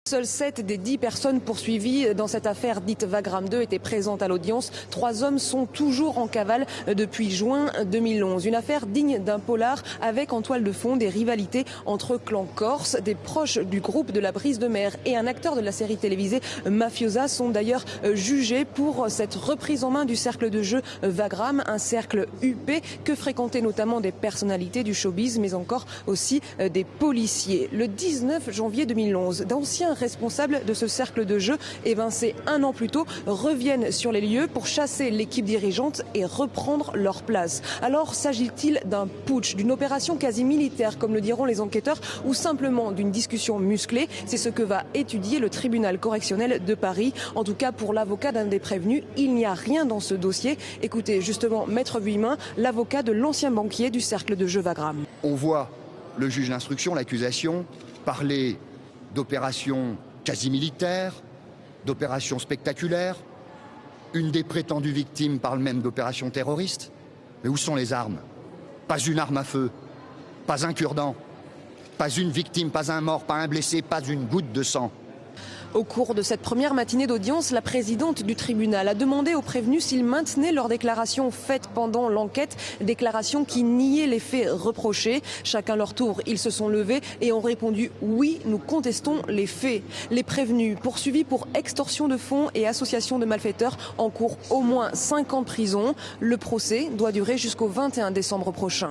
Seules 7 des 10 personnes poursuivies dans cette affaire dite Wagram 2 étaient présentes à l'audience. 3 hommes sont toujours en cavale depuis juin 2011. Une affaire digne d'un polar avec en toile de fond des rivalités entre clans corses. Des proches du groupe de la Brise de Mer et un acteur de la série télévisée Mafiosa sont d'ailleurs jugés pour cette reprise en main du cercle de jeu Wagram, un cercle huppé que fréquentaient notamment des personnalités du showbiz mais encore aussi des policiers. Le 19 janvier 2011, d'anciens responsables de ce cercle de jeu, évincés un an plus tôt, reviennent sur les lieux pour chasser l'équipe dirigeante et reprendre leur place. Alors s'agit-il d'un putsch, d'une opération quasi militaire, comme le diront les enquêteurs, ou simplement d'une discussion musclée? C'est ce que va étudier le tribunal correctionnel de Paris. En tout cas, pour l'avocat d'un des prévenus, il n'y a rien dans ce dossier. Écoutez justement Maître Vuillemin, l'avocat de l'ancien banquier du cercle de jeu Wagram. On voit le juge d'instruction, l'accusation, parler d'opérations quasi militaires, d'opérations spectaculaires. Une des prétendues victimes parle même d'opérations terroristes. Mais où sont les armes? Pas une arme à feu, pas un cure-dent, pas une victime, pas un mort, pas un blessé, pas une goutte de sang. Au cours de cette première matinée d'audience, la présidente du tribunal a demandé aux prévenus s'ils maintenaient leurs déclarations faites pendant l'enquête, déclarations qui niaient les faits reprochés. Chacun leur tour, ils se sont levés et ont répondu « Oui, nous contestons les faits ». Les prévenus, poursuivis pour extorsion de fonds et association de malfaiteurs, encourent au moins 5 ans de prison. Le procès doit durer jusqu'au 21 décembre prochain.